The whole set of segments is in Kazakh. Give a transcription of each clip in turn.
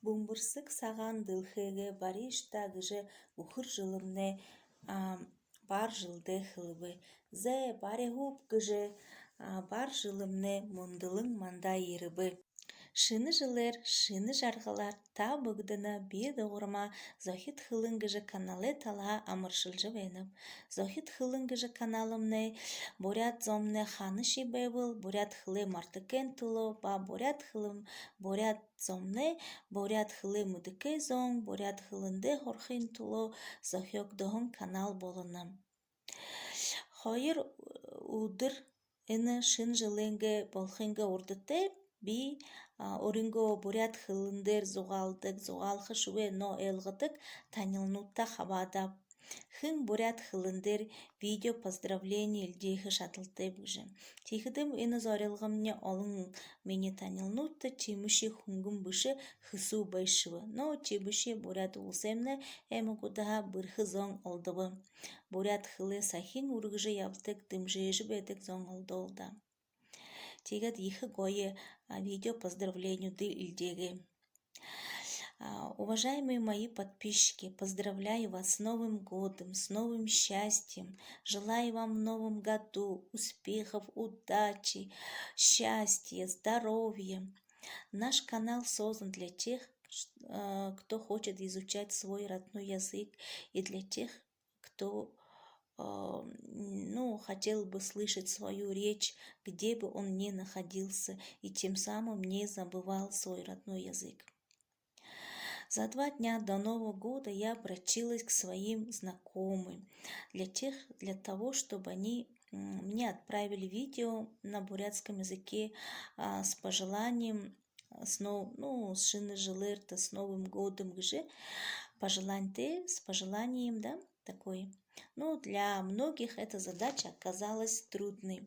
Бумбырсык саган дылхеге баришта гыже ухыр жылымне бар жылде хылыбы. Зе баре хуп гыже бар жылымне мундылың манда ирыбы. Шыны жылер, шыны жаргалар, та быгдына бир догурма Зохит хылынгыжы канале тала амыршылжы венып. Зохит хылынгыжы каналымне борят зомне ханыши бебыл, борят хыле мартыкен туло, ба борят хылым, борят зомне, борят хыле мудыке зон, борят хылынде хорхин туло, Зохиок догон канал болынам. Хойыр удыр эны шын жыленге болхинге урдыте, би оринго бурят хылындер зугалдык, зугалхы шуе но элгыдык танилнутта хабадап. Хын бурят хылындер видео поздравление илдейхы шатылты быжы. Тихидым эны зорелгымне олың мені танилнутта чимыши хунгым бышы хысу байшывы. Но чибыши бурят улсемне эмі кудаха бырхы зон олдыбы. Бурят хылы сахин ургыжы яптык дымжыжы бедік зон олды. Тигат ихы гое видео поздравлению ды ильдеги. Уважаемые мои подписчики, поздравляю вас с Новым годом, с новым счастьем. Желаю вам в новом году успехов, удачи, счастья, здоровья. Наш канал создан для тех, кто хочет изучать свой родной язык, и для тех, кто хотел бы слышать свою речь, где бы он ни находился, и тем самым не забывал свой родной язык. За 2 дня до Нового года я обратилась к своим знакомым, для того, чтобы они мне отправили видео на бурятском языке с пожеланием, с шыны жылырта, с Новым годом, с пожеланием, да, такой. Для многих эта задача оказалась трудной,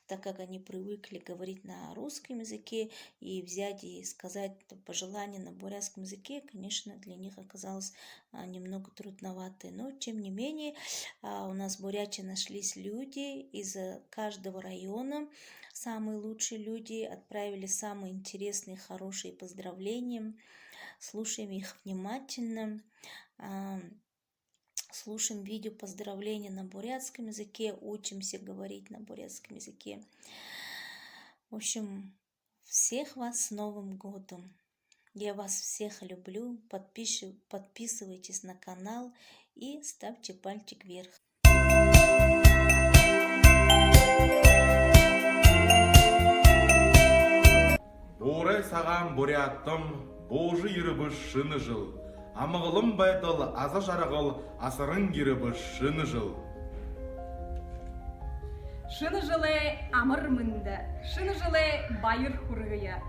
так как они привыкли говорить на русском языке, и взять и сказать пожелание на бурятском языке, конечно, для них оказалось немного трудновато. Но, тем не менее, у нас в Бурятии нашлись люди из каждого района, самые лучшие люди, отправили самые интересные, хорошие поздравления. Слушаем их внимательно. Слушаем видео поздравления на бурятском языке, учимся говорить на бурятском языке. В общем, всех вас с Новым годом! Я вас всех люблю. Подписывайтесь на канал и ставьте пальчик вверх. Борай саған буряттым, божы ирібі шыны жыл. Амығылым байдыл, аза жарағыл, асырын кирібі шыны жыл. Шыны жылы амыр мынды, шыны жылы байыр хургыя.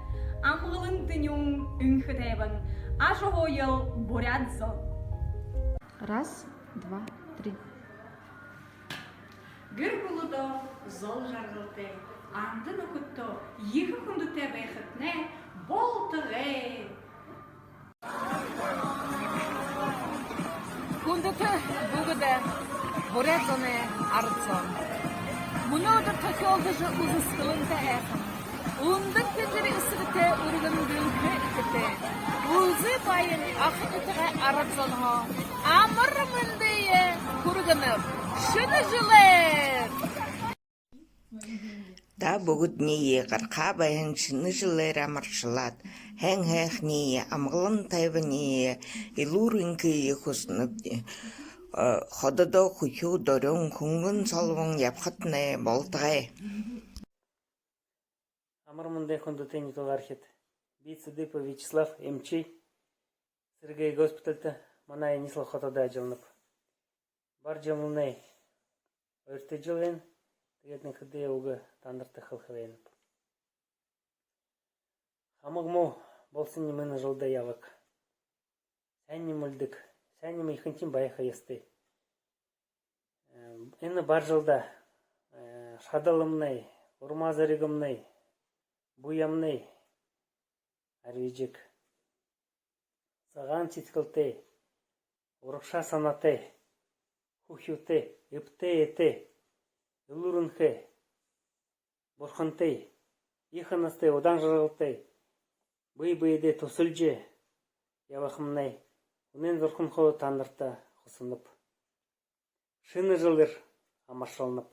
Амығылын тынюң үнхідебін, ашы ойыл бурят зол. 1, 2, 3. Гүр бұлыды зол жарғылды, андын ұқытты, екі күнді тәбәйхітне болтығы. Күндікі бүгіді бурятзоны арыцон. Мұнауды төкі олдыжы ұзыстылында әқім. Ұндың кендері үсігіте үргін бүлгі үкіте. Ұзы байын ақын үтіға арыцонға. Амыр мүндейі күргініп. Шыны жылыр! Да бүгүдние гарка байын шыны жылыра маршылат, хэн хэхние, амглын тайвание, илурынкие хусныбди. Хододо хухю дорюн хунгын салвын япхатне болтгай. Амырмындай хундутени толархет. Бицыдыпа Вячеслав М.Ч. Сергей госпитальта манай нисла хотода жылынып. Бар жамылнай өрте жылын, тегетнің кіде уғы тандырты қылқывеніп. Хамығму болсын немені жылда явық. Сәнне мүлдік, сәнне мейхынтин байқа есті. Әні бар жылда шадалымнай, урмазарығымнай, буямнай, әрвежек. Саған читкілті, урықша санаты, хухюты, үпті еті, үлірінхі, бұрқынты, ихынысты, одан жырғылты, бұй-бұйды тұсылжы, явахымнай, унен зуркун хо танырта хусынып. Шыны жылыр амаршалынып.